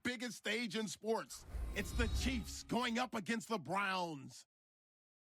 Biggest stage in sports. It's the Chiefs going up against the Browns.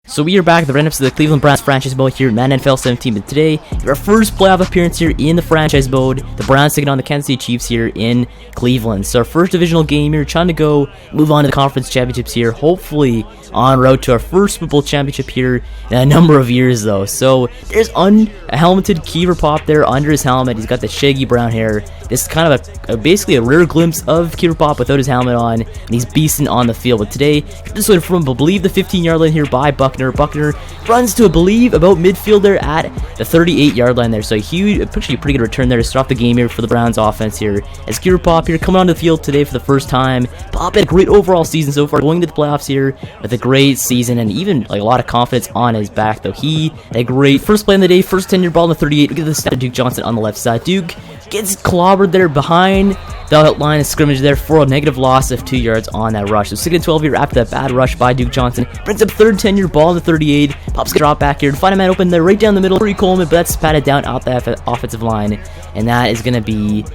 So we are back at the run-ups of the Cleveland Browns franchise mode here in Madden NFL 17, but today, our first playoff appearance here in the franchise mode. The Browns taking on the Kansas City Chiefs here in Cleveland. So our first divisional game here, trying to move on to the conference championships here, hopefully en route to our first Super Bowl championship here in a number of years though. So there's a helmeted Keifer Paup there under his helmet. He's got the shaggy brown hair. This is kind of basically a rare glimpse of Keifer Paup without his helmet on, and he's beasting on the field. But today, this one from, I believe, the 15-yard line here by Buckner. Buckner runs to, I believe, about midfield there at the 38-yard line there. So a huge, actually a pretty good return there to start the game here for the Browns offense here. As Keifer Paup here coming onto the field today for the first time. Paup had a great overall season so far, going to the playoffs here with a great season and even like a lot of confidence on his back though. He had a great first play in the day, first 10-yard ball on the 38. We get the snap to Duke Johnson on the left side. Duke gets clobbered there behind the line of scrimmage there for a negative loss of 2 yards on that rush. So 2nd and 12 here after that bad rush by Duke Johnson. Brings up third 10-yard ball on the 38. Paup's gonna drop back here and find a man open there right down the middle. Corey Coleman, but that's patted down out the offensive line. And that is gonna be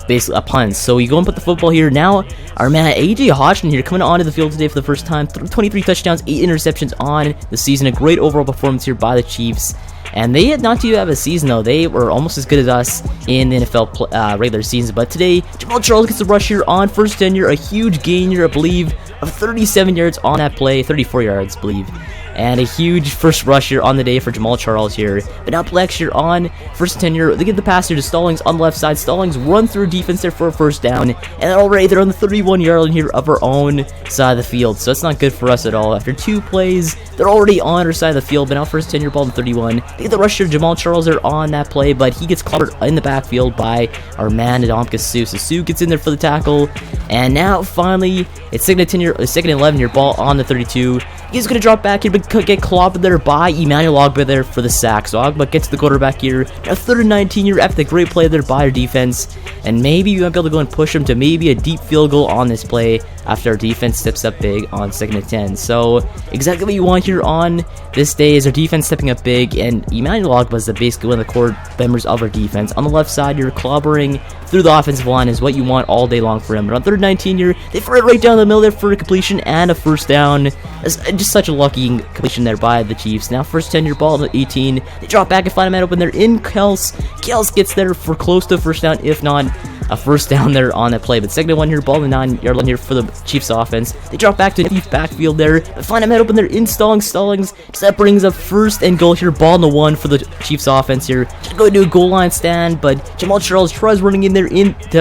basically a punt. So you go and put the football here. Now our man AJ Hodgson here coming onto the field today for the first time. 23 touchdowns, 8 interceptions on the season. A great overall performance here by the Chiefs. And they had not too bad of a season though. They were almost as good as us in the NFL regular season. But today, Jamal Charles gets the rush here on first tenure. A huge gain here, I believe, of 37 yards on that play. 34 yards, I believe. And a huge first rush here on the day for Jamal Charles here. But now Plex here on first tenure. They get the pass here to Stallings on the left side. Stallings run through defense there for a first down. And already they're on the 31-yard line here of our own side of the field. So it's not good for us at all. After 2 plays, they're already on our side of the field. But now first 10-yard ball in 31. They get the rush here. Jamal Charles there on that play. But he gets clobbered in the backfield by our man Adamka Sue. So Sue gets in there for the tackle. And now finally, it's 2nd and 11-yard ball on the 32. He's going to drop back here, but get clobbered there by Emmanuel Ogba there for the sack. So Ogba gets the quarterback here. Now 3rd and 19 here after the great play there by our defense. And maybe we might be able to go and push him to maybe a deep field goal on this play after our defense steps up big on 2nd and 10. So exactly what you want here on this day is our defense stepping up big. And Emmanuel Ogba is basically one of the core members of our defense. On the left side, you're clobbering through the offensive line is what you want all day long for him. But on 3rd and 19 here, they fire it right down the middle there for a completion and a first down. It's just such a lucky completion there by the Chiefs. Now first 10-yard ball to 18. They drop back and find a man open there in Kels. Kels gets there for close to a first down, if not a first down there on that play. But 2nd and 1-yard ball, the 9-yard line here for the Chiefs offense. They drop back to the backfield there. They find a man open there in Stallings. So that brings up 1st and goal here. Ball in the 1 for the Chiefs offense here. Just go do a goal line stand, but Jamal Charles tries running in there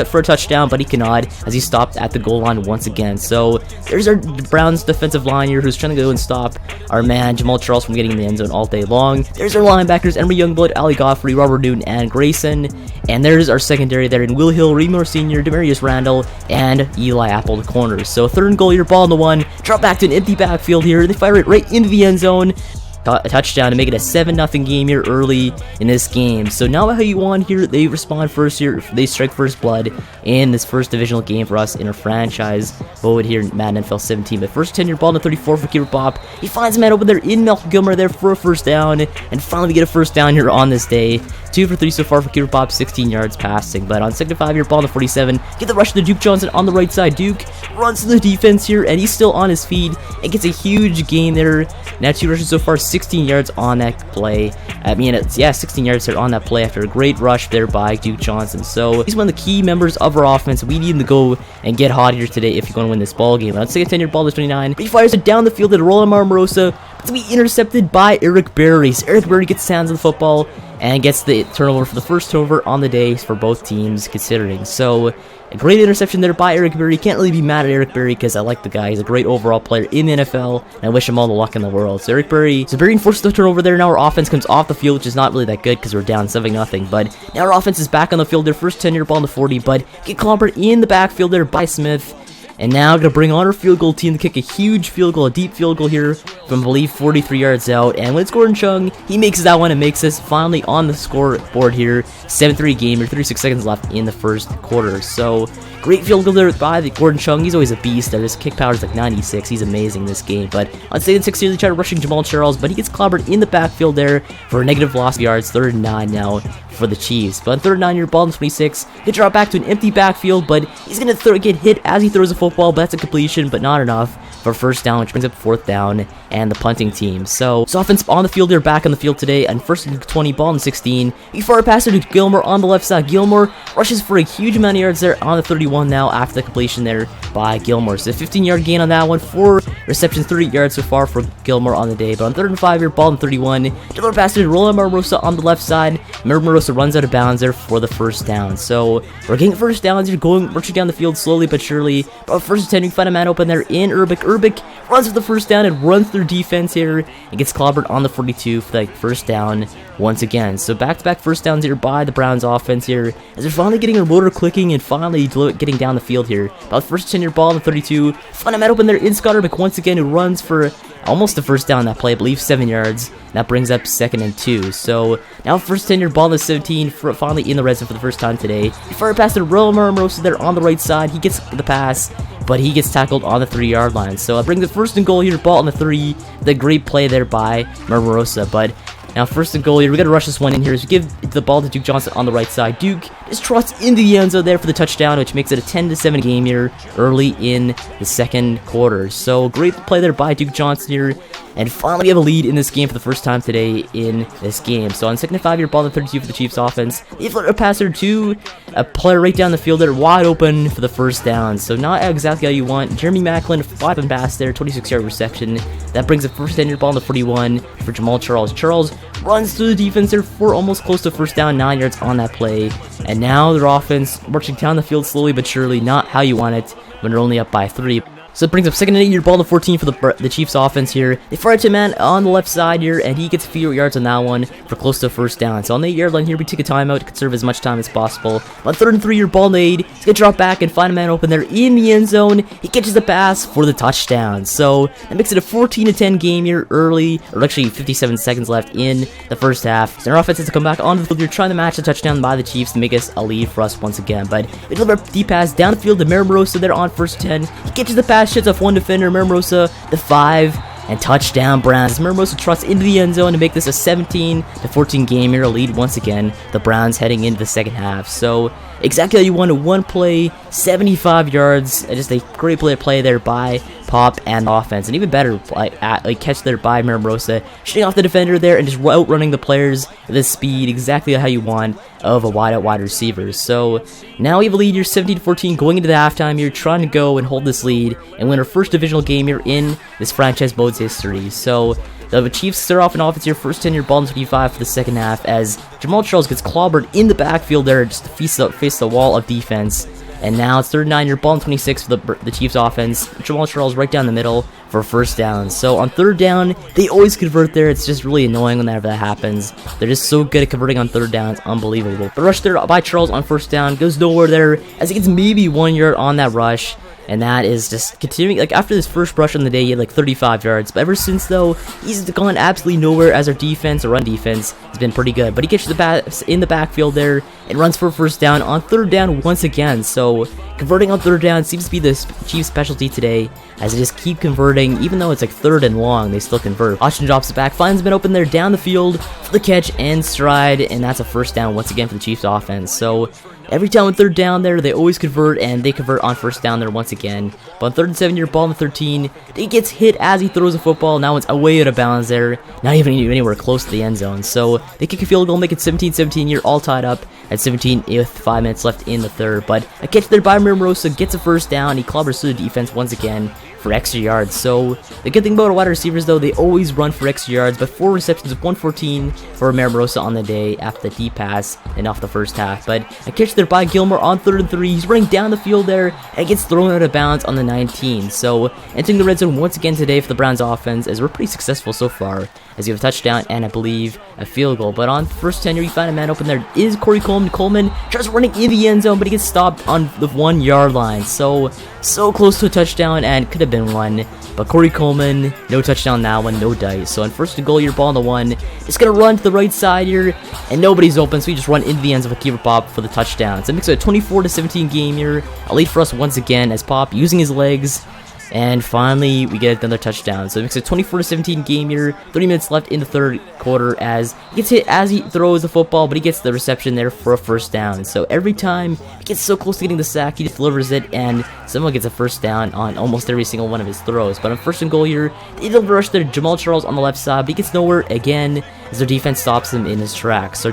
for a touchdown, but he cannot as he stopped at the goal line once again. So there's our Browns defensive line here who's trying to go and stop our man Jamal Charles from getting in the end zone all day long. There's our linebackers, Emory Youngblood, Ali Godfrey, Robert Newton, and Grayson. And there's our secondary there in Will Hill, Reed Moore Sr., Demarius Randall, and Eli Apple, the corners. So 3rd and goal here, ball in the 1. Drop back to an empty backfield here. They fire it right into the end zone. A touchdown to make it a 7-0 game here early in this game. So now how you want here, they respond first here. They strike first blood in this first divisional game for us in our franchise mode here in Madden NFL 17. But first 10-yard ball to 34 for Keifer Paup. He finds a man over there in Malcolm Gilmer there for a first down. And finally we get a first down here on this day. 2 for 3 so far for Keifer Paup, 16 yards passing. But on 2nd and 5-yard ball to 47, get the rush to Duke Johnson on the right side. Duke runs to the defense here, and he's still on his feet. And gets a huge gain there. Now 2 rushes so far, 16 yards on that play. 16 yards there on that play after a great rush there by Duke Johnson. So he's one of the key members of our offense. We need him to go and get hot here today if you're going to win this ball game. On 2nd 10-yard ball to 29, but he fires it down the field to Roland Marmarosa. To be intercepted by Eric Berry. So Eric Berry gets his hands on the football and gets the turnover for the first turnover on the day for both teams considering. So a great interception there by Eric Berry. Can't really be mad at Eric Berry because I like the guy. He's a great overall player in the NFL, and I wish him all the luck in the world. So Berry forces the turnover there. Now our offense comes off the field, which is not really that good because we're down 7-0. But now our offense is back on the field. Their first 10-yard ball in the 40, but get clobbered in the backfield there by Smith. And now gonna bring on our field goal team to kick a huge field goal, a deep field goal here from I believe 43 yards out. And when it's Gordon Chung, he makes that one and makes us finally on the scoreboard here. 7-3 game here, 36 seconds left in the first quarter. So great field goal there by the Gordon Chung. He's always a beast there. His kick power is like 96. He's amazing in this game. But on 2nd and 6 here, they try rushing Jamal Charles, but he gets clobbered in the backfield there for a negative loss of yards. 3rd and 9 now for the Chiefs. But on 3rd and 9 here, ball in 26. He drop back to an empty backfield, but he's going to get hit as he throws a football, but that's a completion, but not enough for first down, which brings up 4th down and the punting team. So offense on the field here, back on the field today, and 1st and 20, ball in 16. Before I pass it to Gilmore on the left side, Gilmore rushes for a huge amount of yards there on the 31 now after the completion there by Gilmore. So 15-yard gain on that one, 4 receptions, 30 yards so far for Gilmore on the day. But on 3rd and 5 here, ball in 31, deliver pass to Roland Marmosa on the left side. Marmosa runs out of bounds there for the first down. So we're getting first downs here, marching down the field slowly but surely. But first and 10, we find a man open there in Urbic. Urbic runs for the first down and runs through defense here and gets clobbered on the 42 for the first down once again. So back-to-back first downs here by the Browns offense here as they're finally getting their motor clicking and finally getting down the field here. About first 10-yard ball on the 32. Find a man open there in Scott Urbic once again, who runs for almost the first down that play, I believe 7 yards. That brings up 2nd and 2. So now first 10-yard ball on the 17, finally in the red zone for the first time today. Fire pass to Roland Marmosa there on the right side. He gets the pass, but he gets tackled on the 3-yard line. So it brings the 1st and goal here, ball on the 3. The great play there by Marmosa, but now 1st and goal here, we gotta rush this one in here as we give the ball to Duke Johnson on the right side. Duke just trots into the end zone there for the touchdown, which makes it a 10-7 game here early in the 2nd quarter. So great play there by Duke Johnson here, and finally we have a lead in this game for the first time today in this game. So on 2nd and 5 here, ball on the 32 for the Chiefs offense. They flip a passer to a player right down the field there, wide open for the first down. So not exactly how you want. Jeremy Macklin, 5 pass there, 26-yard reception. That brings the first 10-yard ball on the 41 for Jamal Charles. Charles runs through the defense there for almost close to first down, 9 yards on that play. And now their offense marching down the field slowly but surely, not how you want it when they're only up by 3. So it brings up 2nd and 8-yard ball to 14 for the Chiefs offense here. They fire to a man on the left side here, and he gets a few yards on that one for close to a first down. So on the 8-yard line here, we take a timeout to conserve as much time as possible. On 3rd and 3-yard ball to 8, he's going to drop back and find a man open there in the end zone. He catches the pass for the touchdown. So that makes it a 14-10 game here early, or actually 57 seconds left in the first half. So our offense has to come back onto the field here, trying to match the touchdown by the Chiefs to make us a lead for us once again. But we deliver a deep pass down the field to Marmosa there on 1st 10. He catches the pass, shits off one defender, Marmosa, the 5, and touchdown Browns. Marmosa trots into the end zone to make this a 17-14 game here, a lead once again. The Browns heading into the 2nd half. So exactly how you wanted, one play, 75 yards, just a great play there by Paup and offense, and even better catch there by Marmosa, shooting off the defender there and just outrunning the players with his speed, exactly how you want of a wide receiver. So now we have a lead here, 17-14, going into the halftime here, trying to go and hold this lead and win our first divisional game here in this franchise mode's history. So the Chiefs start off an offense here, first 10-yard ball in 25 for the 2nd half, as Jamal Charles gets clobbered in the backfield there just to face the wall of defense. And now it's 3rd and 9-yard ball in 26 for the Chiefs offense. Jamal Charles right down the middle for first down. So on 3rd down, they always convert there. It's just really annoying whenever that happens. They're just so good at converting on 3rd down. It's unbelievable. The rush there by Charles on 1st down goes nowhere there as he gets maybe 1 yard on that rush. And that is just continuing, like after this first rush on the day, he had like 35 yards. But ever since though, he's gone absolutely nowhere as our defense, or run defense, has been pretty good. But he catches the pass in the backfield there and runs for a first down on 3rd down once again. So converting on 3rd down seems to be the Chiefs' specialty today, as they just keep converting. Even though it's like 3rd and long, they still convert. Hodgson drops it back, finds been open there down the field for the catch and stride, and that's a first down once again for the Chiefs offense. So every time on 3rd down there, they always convert, and they convert on 1st down there once again. But on 3rd and 7-yard ball on the 13, he gets hit as he throws a football. Now it's away out of bounds there, not even anywhere close to the end zone. So they kick a field goal, make it 17-17 here, all tied up at 17 with 5 minutes left in the 3rd. But a catch there by Marmosa gets a first down. He clobbers through the defense once again for extra yards. So the good thing about our wide receivers though, they always run for extra yards, but 4 receptions of 114 for Marmosa on the day after the deep pass and off the first half. But a catch there by Gilmore on 3rd and 3. He's running down the field there and gets thrown out of bounds on the 19. So entering the red zone once again today for the Browns offense, as we're pretty successful so far. as you have a touchdown and I believe a field goal. But on first 10 you find a man open there is Corey Coleman. Coleman tries running in the end zone, but he gets stopped on the 1 yard line. So close to a touchdown and could have been one. But Corey Coleman, no touchdown now one, no dice. So on first and goal, your ball on the 1. It's going to run to the right side here, and nobody's open, so we just run into the end zone with Keifer Paup for the touchdown. So it makes it a 24-17 game here. A lead for us once again as Paup using his legs. And finally, we get another touchdown. So it makes it a 24-17 game here. 30 minutes left in the third quarter as he gets hit as he throws the football, but he gets the reception there for a first down. So every time he gets so close to getting the sack, he just delivers it, and someone gets a first down on almost every single one of his throws. But on first and goal here, they deliver rush there. Jamal Charles on the left side, but he gets nowhere again as their defense stops him in his tracks. So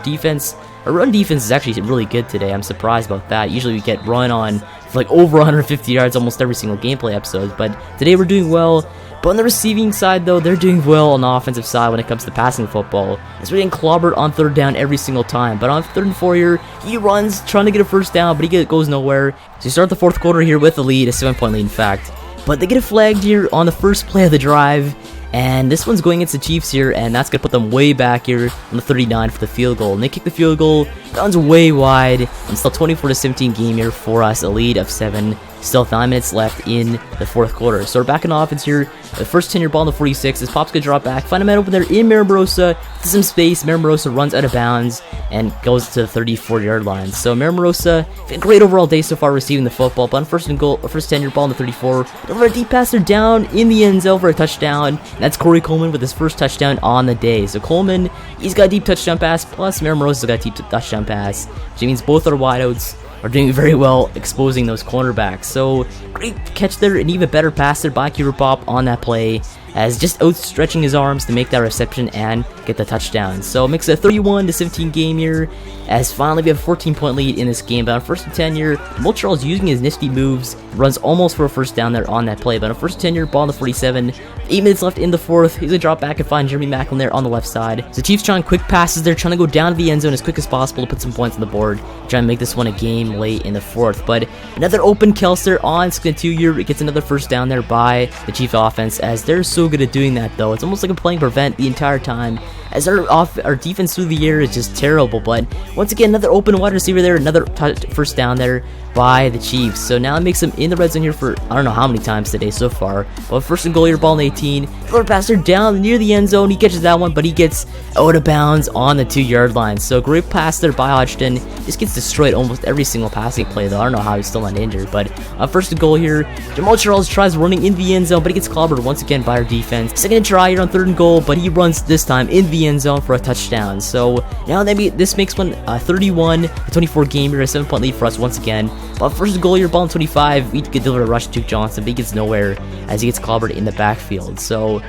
our run defense is actually really good today. I'm surprised about that. Usually we get run on for like over 150 yards almost every single gameplay episode, but today we're doing well. But on the receiving side, though, they're doing well on the offensive side when it comes to passing football, as we're getting clobbered on third down every single time. But on third and 4 here, he runs, trying to get a first down, but he goes nowhere. So you start the fourth quarter here with a lead, a 7-point lead in fact. But they get it flagged here on the first play of the drive, and this one's going against the Chiefs here, and that's going to put them way back here on the 39 for the field goal. And they kick the field goal, that one's way wide, and still 24-17 game here for us, a lead of 7. Still 9 minutes left in the fourth quarter. So we're back in offense here. The first 10-yard ball on the 46 as Paup's going to drop back. Find a man open there in Maramarosa. To some space. Maramarosa runs out of bounds and goes to the 34-yard line. So Maramarosa, great overall day so far receiving the football. But on first and goal, first 10-yard ball on the 34. Deliver a deep pass there down in the end zone for a touchdown. And that's Corey Coleman with his first touchdown on the day. So Coleman, he's got a deep touchdown pass. Plus Maramarosa's got a deep touchdown pass. Which means both our wideouts are doing very well exposing those cornerbacks. So great catch there, and even better pass there by Keifer Paup on that play, as just outstretching his arms to make that reception and get the touchdown. So it makes it a 31-17 game here, as finally we have a 14-point lead in this game. But on first and 10 here, Jamal Charles using his nifty moves, runs almost for a first down there on that play. But on first and 10 here, ball on the 47, 8 minutes left in the fourth. He's gonna drop back and find Jeremy Macklin there on the left side. So Chiefs trying quick passes there, trying to go down to the end zone as quick as possible to put some points on the board, trying to make this one a game late in the fourth. But another open Kelster on 2 year, it gets another first down there by the Chief offense, as they're so good at doing that though. It's almost like I'm playing prevent the entire time, as our defense through the air is just terrible. But once again, another open wide receiver there, another first down there by the Chiefs. So now it makes them in the red zone here for I don't know how many times today so far. But first and goal here, ball on 18. Throw passer down near the end zone. He catches that one, but he gets out of bounds on the 2-yard line. So great pass there by Hodgson. Just gets destroyed almost every single passing play though. I don't know how he's still not injured. But first and goal here, Jamal Charles tries running in the end zone, but he gets clobbered once again by our defense. Second try here on third and goal, but he runs this time in the end zone for a touchdown. So now this makes one 31-24 game here, a 7-point lead for us once again. But first goal here, ball on 25, we could deliver a rush to Duke Johnson, but he gets nowhere as he gets clobbered in the backfield. So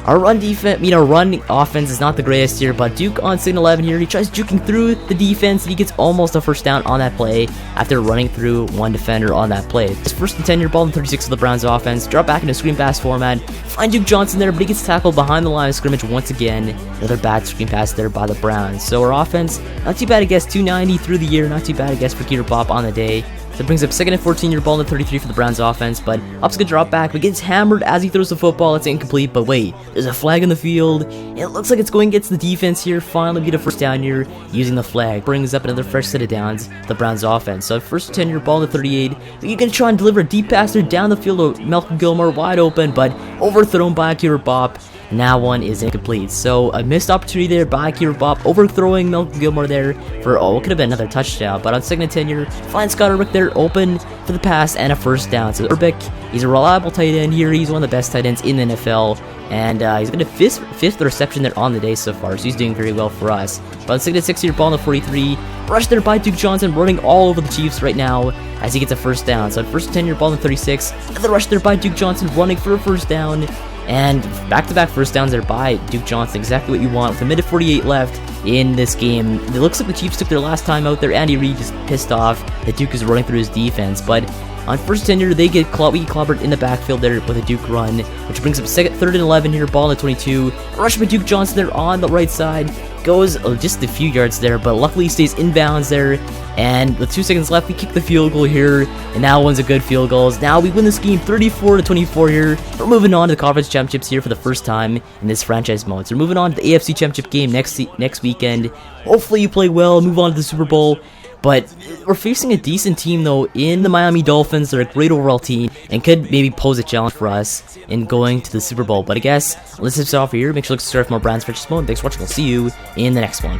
our run defense, our run offense is not the greatest here, but Duke on 2nd-11 here, he tries juking through the defense, and he gets almost a first down on that play after running through one defender on that play. It's first and 10 here, ball on 36 of the Browns offense, drop back into screen pass format, find Duke Johnson there, but he gets tackled behind the line of scrimmage once again. Another bad screen pass there by the Browns. So our offense, not too bad I guess, 290 through the year, not too bad I guess for Keifer Paup on the day. So it brings up 2nd and 14, your ball on the 33 for the Browns offense, but Paup's gonna drop back, but gets hammered as he throws the football. It's incomplete, but wait, there's a flag in the field. It looks like it's going against the defense here. Finally, we get a first down here using the flag. Brings up another fresh set of downs for the Browns offense. So first 10, your ball on the 38. You're gonna try and deliver a deep pass there down the field to Malcolm Gilmore, wide open, but overthrown by Keifer Paup. And that one is incomplete. So a missed opportunity there by Keifer Paup, overthrowing Malcolm Gilmore there for, what could have been another touchdown. But on 2nd and 10 here, finds Scott Urbick there open for the pass and a first down. So Urbick, he's a reliable tight end here. He's one of the best tight ends in the NFL. And he's got a fifth reception there on the day so far, so he's doing very well for us. But on 2nd and 6 here, ball on the 43. Rush there by Duke Johnson, running all over the Chiefs right now as he gets a first down. So on first and 10 here, ball on the 36. Another rush there by Duke Johnson, running for a first down. And back-to-back first downs there by Duke Johnson, exactly what you want. With a minute 48 left in this game, it looks like the Chiefs took their last time out there. Andy Reid just pissed off that Duke is running through his defense. But on first 10 here, we get clobbered in the backfield there with a Duke run, which brings up 3rd and 11 here, ball on the 22. Rush by Duke Johnson there on the right side. Goes just a few yards there, but luckily stays inbounds there And with 2 seconds left, we kick the field goal here, and that one's a good field goal. Now we win this game 34-24 here. We're moving on to the conference championships here for the first time in this franchise mode. So we're moving on to the AFC championship game next weekend. Hopefully you play well, move on to the Super Bowl. But we're facing a decent team, though, in the Miami Dolphins. They're a great overall team and could maybe pose a challenge for us in going to the Super Bowl. But I guess let's finish off here. Make sure to subscribe for more Brand's Franchise Mode. Thanks for watching. I'll see you in the next one.